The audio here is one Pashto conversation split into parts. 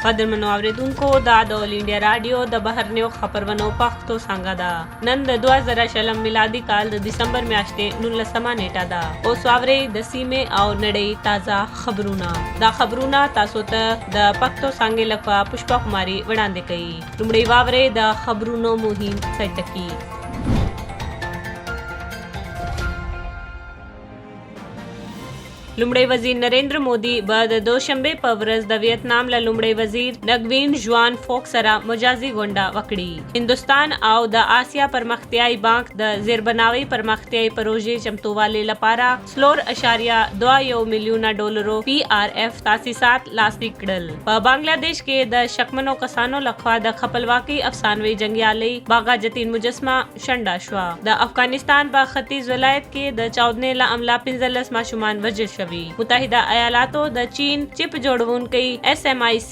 قدرمنو اوریدونکو دا د اول انډیا رادیو د بهرنیو خبرونو پښتو څنګه ده. نن د 2020 میلادي کال د دسمبر میاشتې 19 نیټه ده. اوس واورئ د سیمې او نړۍ تازه خبرونه. دا خبرونه تاسو ته د پښتو څنګه لخوا پشپا کماری وړاندې کوي. لومړی واورئ د خبرونو مهم څه. لومړی وزیر نریندر مودي به د دوشنبه په ورځ د ویتنام له لومړي وزیر نګوین ژوان فوک سره مجازي غونډه وکړي. هندستان او د آسیا پرمختیايي بانک د زیربناوي پرمختیايي پروژې چمتووالي لپاره $4.21 میلیون PRF تاسیسات لاسلیک کړل. په بنگلاديش کې د شکمنو کسانو لخوا د خپلواکي افسانوي جنگیالي باغا جتین مجسمه شنډه شوه. د افغانستان په ختیځ ولایت کې د چاودنې له امله 15 ماشومان وژل شوي. متحده ایالاتو د چین چپ جوړونکي SMIC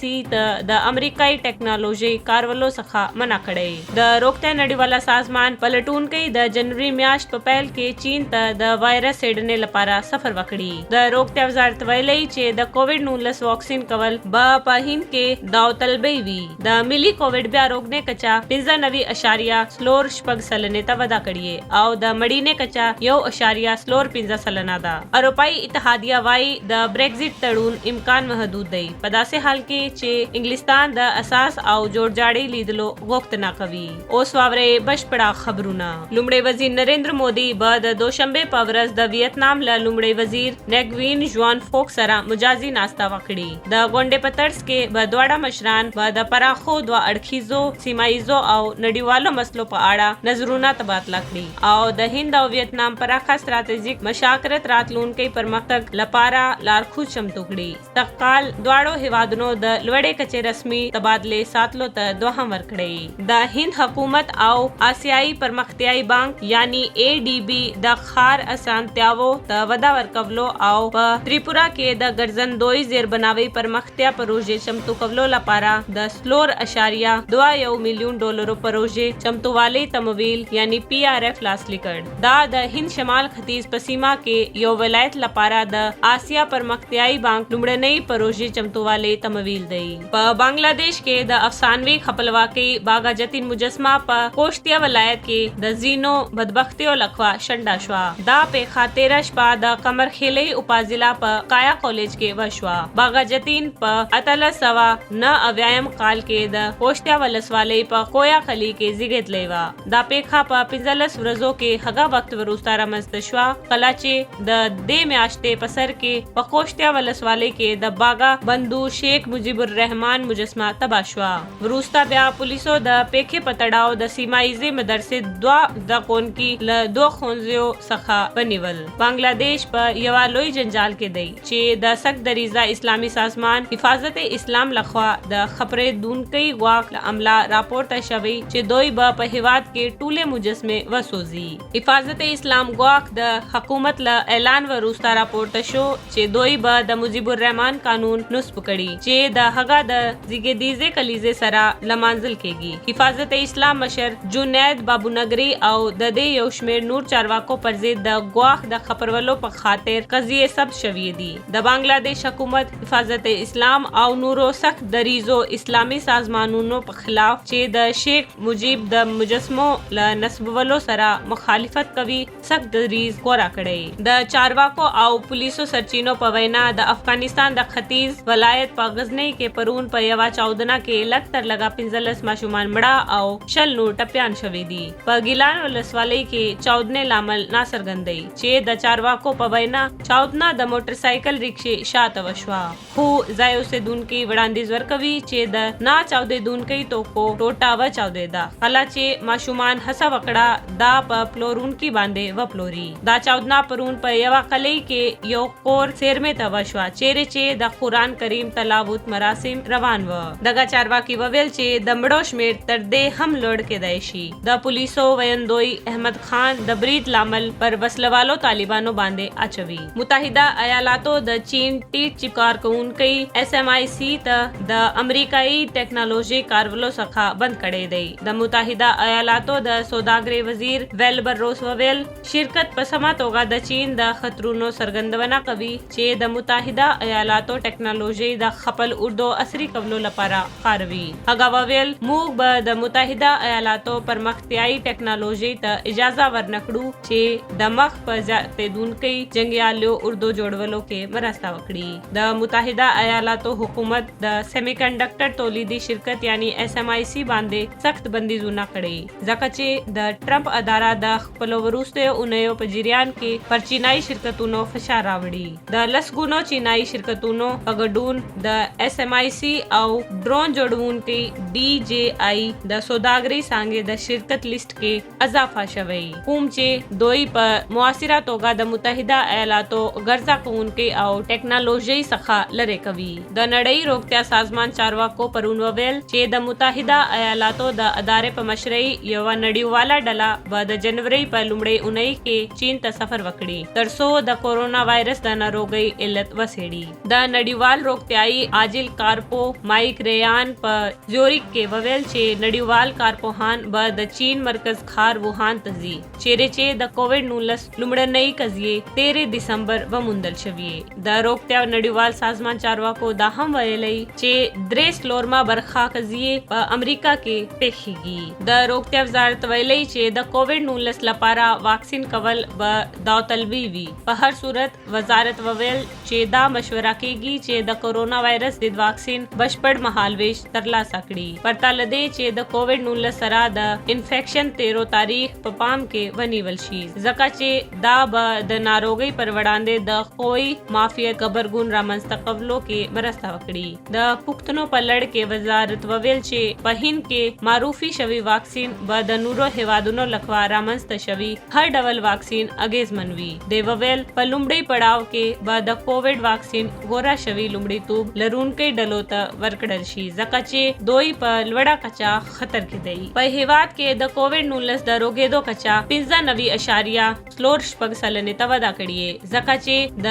د امریکایي ټیکنالوژي کارولو څخه منع کړي. د روغتیا نړیواله سازمان پلټونکي د جنوري میاشت په پیل کې چین ته د وایرس سیډنې لپاره سفر وکړي. د روغتیا وزارت ویلي چې د کووډ-19 واکسین کول به په هند کې داوطلبي وي. د ملي کووډ بیا روغنې کچا 15.4 سلنې ته ودا کړي او د مړینې کچا 1.05 سلنه ده. اروپایي اتحاد وايي د برېگزټ تړون امکان محدود دی په داسې حال کې چې انګلستان د اساس او جوړجاړي لیدلو غوښتنه کوي. اوس واورئ بشپړه خبرونه. لومړی وزیر نریندر مودي به د دوشنبه په ورځ د ویتنام له لومړي وزیر نګوین ژوان فوک سره مجازي ناستا وکړي. د غونډې په ترڅ کې به دواړه مشران به د پراخو دوه اړخیزو سیمایزو او نړیوالو مسلو په اړه نظرونه تبادله کړي او د هند او ویتنام پراخه ستراتیژیک مشاورت راتلونکي پرمختګ لپاره لارښود چمتو کړي. تقال دواړو هیوادونو د لوړې کچې رسمي تبادلې ساتلو ته دوهم ورکړي. د هند حکومت او آسیایي پرمختیايي بانک یعنی ADB د ښار اسانتیاوو ته ودا ورکولو او په تریپورا کې د ګرځندوی زیربناوي پرمختیا پروژې چمتو کولو لپاره د $4.21 میلیون پروژې چمتووالي تمویل یعنی PRF لاسلیک کړ. دا د هند شمال ختیځ په سیمه کې یو ولایت لپاره د آسیا پرمختیايي بانک لومړنۍ پروژې چمتووالي تمویل دی. په بنگلاديش کې د افسانوي خپلواکي باغا جتین مجسمه په کوشتیا ولایت کې د زینو بدبختیو لخوا شنډه شوه. دا په خاطر شپه د قمرخیلي اپاضله په کایا کالج کې وشوه. باغا جتین په 1899 کال کې د کوشتیا ولسوالۍ په کویا خلی کې زیږیدلی و. دا پیښه په 15 ورځو کې هغه وخت وروسته رامنځته شوه کله چې د دې میاشتې په سر کې په کوشتیا ولسوالۍ کې د باغا بندو شیخ مجیب الرحمن مجسمه تباه شوه. وروسته بیا پولیسو د پیښې په تړاو د سیمایي مدرسې دوه زده کوونکي له دوه ښوونځیو څخه ونیول. بنگلاديش په یوه لوی جنجال کې دی چې د سخت دریځه اسلامي سازمان حفاظت اسلام لخوا د خبرېدونکي غواک له امله راپورته شوی چې دوی به په هیواد کې ټولې مجسمې وسوځي. حفاظت اسلام غواک د حکومت له اعلان وروسته راپورته شو چې دوی به د مجیب الرحمن قانون نصب کړي چې د هغه د زیږدیزې کلیزې سره لمانځل کېږي. حفاظت اسلام مشر جنید بابونګری او د دې یو شمېر نور چارواکو پر ضد د غواخ د خبرولو په خاطر قضیې ثبت شوې دي. د بنگلاديش حکومت حفاظت اسلام او نورو سخت دریزو اسلامي سازمانونو په خلاف چې د شیخ مجیب د مجسمو له نسبولو سره مخالفت کوي سخت دریز غوره کړي. د چارواکو او پولیسو سرچینو په وینا د افغانستان د ختیځ ولایت په غزنی کې پرون په یوه چاودنه کې لږ تر لږه 15 ماشومان مړه او 60 نور ټپیان شوي دي. په ګیلان ولسوالۍ کې چاودنې لامل ناڅرګند دی چې د چارواکو په وینا چاودنه د موټر سایکل رکشې شاته وشوه. خو ځای اوسېدونکي وړاندیز ورکوي چې د نا چاودېدونکي توکو ټوټه وچاودېده کله چې ماشومان هڅه وکړه دا په پلورونکي باندې وپلوري. دا چاودنه پرون په یوه قلعه کې یو کور سیرمې ته وشوه چیرې چې د قرآن کریم تلاوت مراسم روان و. دغه چارواکي وویل چې د مړو شمېر تر دې هم لوړ کېدای شي. د پولیسو ویندوی احمد خان د برید لامل پر وسلوالو طالبانو باندې اچوي. متحده ایالاتو د چین ټیټ چپ کارکونکي SMIC ته د امریکایي ټیکنالوژي کارولو څخه بند کړی دی. د متحده ایالاتو د سوداګرۍ وزیر ویلبر روس وویل شرکت په سمه توګه د چین د خطرونو څرګندولو یارډونه کوي چې د متحده ایالاتو ټیکنالوژي د خپل اردو عصري کولو لپاره کاروي. هغه وویل موږ به د متحده ایالاتو پرمختیایي ټیکنالوژي ته اجازه ورنکړو چې د مخ په زیاتېدونکي جنګیالیو اردو جوړولو کې مرسته وکړي. د متحده ایالاتو حکومت د سیمی کنډکټر تولیدي شرکت یعنی SMIC باندې سخت بندیزونه کړي ځکه چې د ټرمپ اداره د خپل وروستیو اونیو په جریان کې پر چینایي شرکتونو فشار راوړي. د لسګونو چینایي شرکتونو په ګډون د SMIC او ډرون جوړونکي DJI د سوداګرۍ څانګې د شرکت لیست کې اضافه شوی کوم چې دوی په موثره توګه د متحده ایالاتو ګرځا کوونکي او ټیکنالوژي څخه لرې کوي. د نړۍ روغتیا سازمان چارواکو پرون وویل چې د متحده ایالاتو د ادارې په مشرۍ یو نړیواله ډله به د جنوري په لومړۍ اونۍ کې چین ته سفر وکړي ترڅو د کورونا وایرس د ناروغۍ علت وڅېړي. د نړیوال روغتیايي عاجل کارپو مایک ریان په زیورک کې وویل چې نړیوال کارپوهان به د چین مرکز ښار ووهان ته ځي چیرې چې د کووډ-19 لومړنۍ قضیې 13 دسمبر وموندل شوې. د روغتیا نړیوال سازمان چارواکو دا هم ویلي چې 3 سلورما برخه قضیې په امریکا کې پیښیږي. د روغتیا وزارت ویلي چې د کووډ-19 لپاره واکسین کول به داوطلبي وي. په هر صورت وزارت وویل چې دا مشوره کیږي چې د کورونا وایرس ضد واکسین بشپړ مهالويش ترلاسه کړي پرته لدې چې د کووډ-19 سره د انفیکشن 13 تاریخ په پام کې ونیول شي ځکه چې دا به د ناروغۍ پر وړاندې د قوي معافیت خبرګون رامنځته کولو کې مرسته وکړي. د پښتنو په لړ کې وزارت وویل چې په هند کې معروفي شوی واکسین به د نورو هیوادونو لخوا رامنځته شوی هر ډول واکسین اغیزمن وي. د وویل په لومړی پړاو کې به د کووډ واکسین غوړه شوی لومړیتوب لرونکي ډلو ته ورکړل شي ځکه چې دوی په لوړه کچا خطر کې دي. په هیواد کې د کووډ-19 د روغېدو کچا 95.4 سلنې ته وده کړې ځکه چې د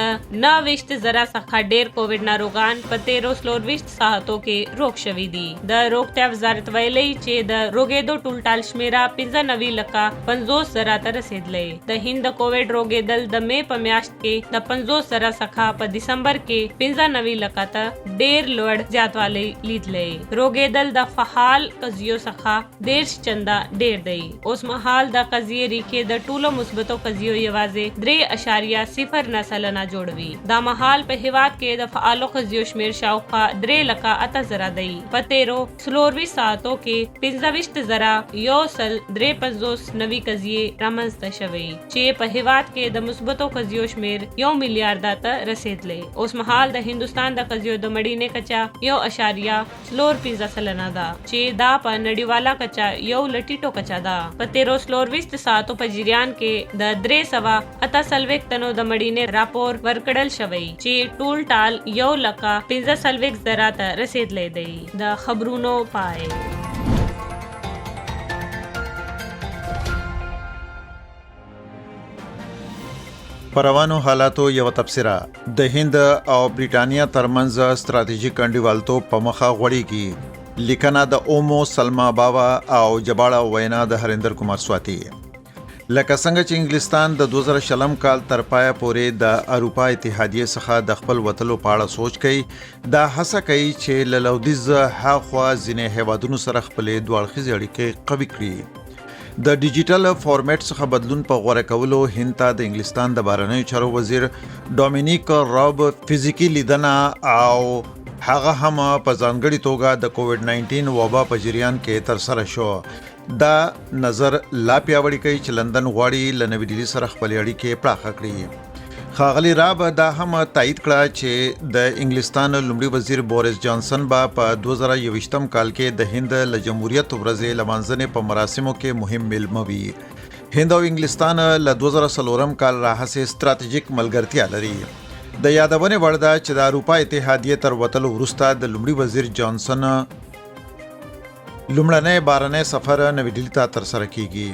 29,000 څخه ډېر کووډ ناروغان په 13 ساعتو کې روغ شوي دي. د روغتیا وزارت ویلي چې د روغېدو ټول شمیره 95,50,000 ته رسیدلې. د هند د کووډ روغېدل د مې په میاشت کې د 50,000 څخه په دسمبر کې 95,00,000 ته ډېر لوړ زیاتوالی لیدلې. روغېدل د فعال قضیو څخه 13 چنده ډېر دی. اوس مهال د قضیې ریښې د ټولو مثبتو قضیو یوازې 3.0 سلنه جوړوي. دا مهال په هیواد کې د فعالو قضیو شمیر شاوخوا 3,08,000 دی. په 13 ساعتو کې 15,153 نوي قضیې رامنځته شوي چې په هیواد کې د مثبتو قضیو شمیر 1 میلیارډ ته رسیدلې. اوس مهال د هندستان د قضیو د مړینې کچا 1.45 سلنه ده چې دا په نړیواله کچا یو لټیټو کچا ده. په 13 ساعتو په جریان کې د 348 تنو د مړینې راپور ورکړل شوی چې ټول ټال 1,45,000 ته رسیدلې دی. د خبرونو پای. پروانو حالاتو یو تبصره. د هند او برېټانیا ترمنځ ستراتیژیک انډیوالتوب په مخه غوړېږي. لیکنه د اومو سلما باوا او جباړه وینا د هریندر کمار سواتی. لکه څنګه چې انګلستان د 2020 کال تر پایه پورې د اروپا اتحادیې څخه د خپل وتلو په اړه سوچ کوي، دا هڅه کوي چې له لویدیځ هاخوا ځینې هیوادونو سره خپلې دوه اړخیزې اړیکې قوي کړي. د ډیجیټل فارمیټ څخه بدلون په غوړه کولو هند ته د انګلستان د بهرنیو چارو وزیر ډومینیک راب فزیکی لیدنه او هغه هم په ځانګړي توګه د کووډ-19 وبا په جریان کې تر سره شو. دا نظر لا پیاوړی کوي چې لندن غواړي له نوې ډیلي سره خپل اړیکې پراخه کړي. ښاغلي راب دا هم تایید کړه چې د انګلستان لومړي وزیر بوریس جانسن به په 2021 کال کې د هند له جمهوریت ورځې لمانځنې په مراسمو کې مهم میلمه وي. هند او انګلستان له 2004 کال راهیسې ستراتیژیک ملګرتیا لري. د یادونې وړ ده چې د اروپا اتحادیې تر وتلو وروسته د لومړي وزیر جانسن لومړنی بهرنی سفر نوې ډیلي ته ترسره کیږي.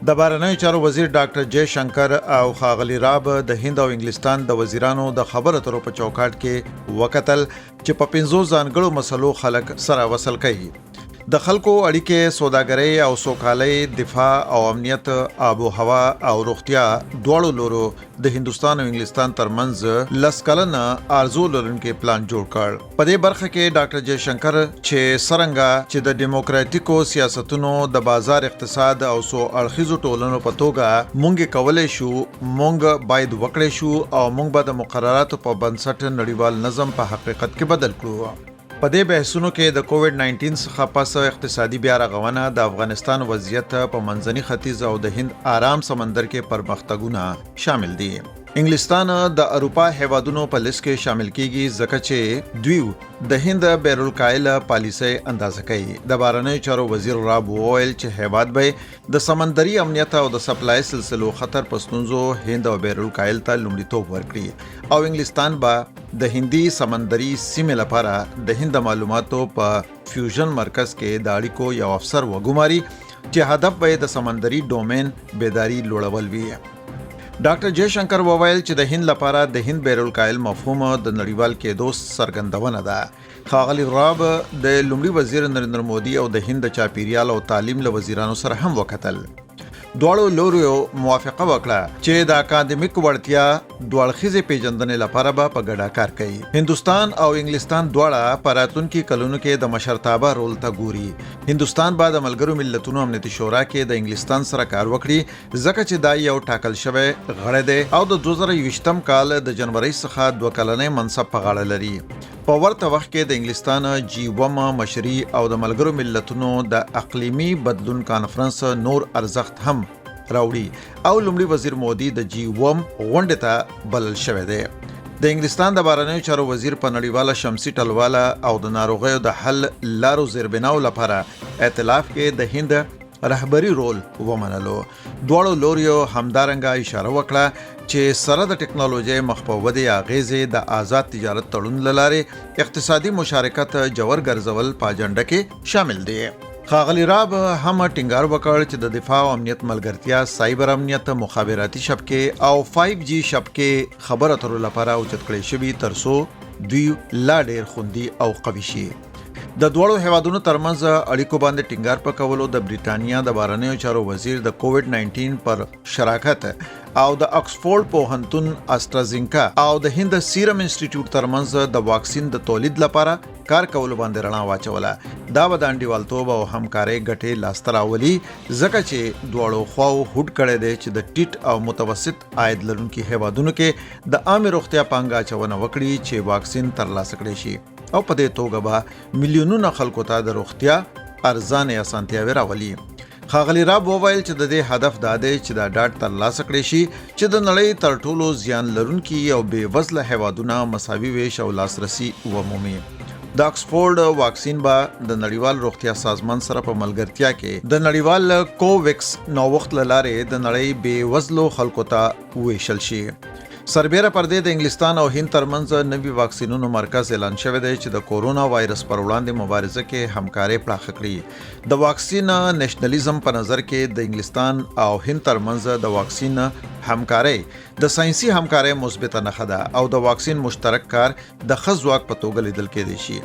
د بهرنیو چارو وزیر ډاکټر جے شنکر او ښاغلي راب د هند او انګلستان د وزیرانو د خبرو اترو په چوکاټ کې وکتل چې په 5 ځانګړو مسلو خلک سره وصل کوي. د خلکو اړیکې، سوداګرۍ او سوکالۍ، دفاع او امنیت، آب و هوا او روغتیا دواړو لورو د هندستان او انګلستان ترمنځ لس کلنه آرزو لرونکي پلان جوړ کړ. په دې برخه کې ډاکټر جے شنکر چې څرنګه چې د دیموکراتیکو سیاستونو د بازار اقتصاد او سو اړخیزو ټولنو په توګه مونږ کولای شو، مونږ باید وکړې شو او مونږ به د مقرراتو په بنسټ نړیوال نظم په حقیقت کې بدل کړو. په دې بحثونو کې د کووډ 19 څخه پس اقتصادي بیا رغونه، د افغانستان وضعیت په منځني ختیځ او د هند آرام سمندر کې پرمختګونه شامل دي. انګلستان د اروپا هیوادونو په لیست کې شامل کیږي ځکه چې دوی د هند بیرالکایل پالیسي اندازه کوي. د بهرنیو چارو وزیر راب وویل چې هیواد به د سمندري امنیت او د سپلای سلسلو خطر پسندونزو هند او بیرالکایل ته لومړیتوب ورکړي او انګلستان به د هندي سمندري سیمې لپاره د هند معلوماتو په فیوژن مرکز کې د اړیکو یو افسر وګماري چې هدف به د سمندري ډومین بیداری لوړول وي. ډاکټر جے شنکر وویل چې د هند لپاره د هند بیرالکایل مفهوم د نړیوال کېدو څرګندونه ده. ښاغلي راب د لومړي وزیر نریندر مودي او د هند چاپیریال او تعلیم له وزیرانو سره هم وکتل. دواړو لوریو موافقه وکړه چې د اکاډمیک وړتیا دوړخیزه پیژندنې لپاره به په ګډه کار کوي. هندستان او انګلستان دواړه په راتلونکي کلونو کې د مشرتابه رول ته ګوري. هندستان به د ملګرو ملتونو امنیتي شورا کې د انګلستان سره کار وکړي ځکه چې دا یو ټاکل شوی غړی دی او د 2020م کال د جنوري څخه 2 کلنې منصب په غاړه لري. په ورته وخت کې د انګلستان G20 مشري او د ملګرو ملتونو د اقلیمي بدلون کانفرنس نور ارزښت هم راوړي او لومړي وزیر مودي د G20 غونډې ته بلل شوی دی. د انګلستان د بهرنیو چارو وزیر په نړیواله شمسي ټلواله او د ناروغیو د حل لارو زیربناو لپاره ائتلاف کې د هند رهبری رول ومنلو. دواړو لوریو همدارنګه اشاره وکړه چې سره د ټکنالوژي مخ په ودې اغیزې د آزاد تجارت تړون لاره اقتصادي مشارکت جوړ ګرځول په اجنډا کې شامل دي. ښاغلي راب هم ټینګار وکړ چې د دفاع او امنیت ملګرتیا، سایبر امنیت، مخابراتي شبکې او 5G شبکې خبرو اترو لپاره اوچت کړی شوي ترڅو دوی لا ډیر خوندي او قوي شي. د دوړو هیوادونو ترمنځ اړیکو باندې ټینګار پکولو د بریټانیا د بهرنیو چارو وزیر د کووډ 19 پر شراکت او د اکسفورډ پوهنتون استرازینکا او د هند سیرم انسټیټیوټ ترمنځ د واکسین د تولید لپاره کار کولو باندې رڼا واچوله. دا به د انډیوالتوب او همکارۍ ګټې لاسته راولي ځکه چې دواړو خواو هوډ کړی دی چې د ټیټ او متوسط عاید لرونکي هیوادونو کې د عامه روغتیا پانګه اچونه وکړي چې واکسین ترلاسه کړي شي او په دې توګه به میلیونونه خلکو ته د روغتیا ارزانه اسانتیاوې راولي. ښاغلي راب وویل چې د دې هدف دا دی چې دا ډاډ ترلاسه کړي شي چې د نړۍ تر ټولو زیان لرونکي او بې وزله هیوادونه مساوي ویش او لاسرسي ومومي. د اکسفورډ واکسین به د نړیوال روغتیا سازمان سره په ملګرتیا کې د نړیوال کوویکس نوښت له لارې د نړۍ بې وزلو خلکو ته ویشل شي. سربیره پر دې د انګلستان او هند ترمنځ نوي واکسینونو مرکز اعلان شوی دی چې د کورونا وایرس پر وړاندې مبارزه کې همکاري پراخه کړي. د واکسین نېشنلیزم په نظر کې د انګلستان او هند ترمنځ د واکسین همکاري د ساينسي همکاري مثبته نښه ده او د واکسین مشترک کار د ښه ځواک په توګه لیدل کېدی شي.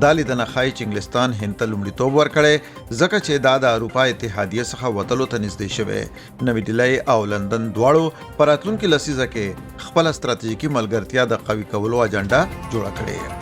دا لیدنه ښایي چې انګلستان هند ته لومړیتوب ورکړي ځکه چې دا د اروپا اتحادیه څخه وتلو ته نږدې شوی. نوې ډیلي او لندن دواړو په راتلونکي لسیزه کې خپل ستراتیژیکي ملګرتیا د قوي کولو اجنډا جوړه کړې.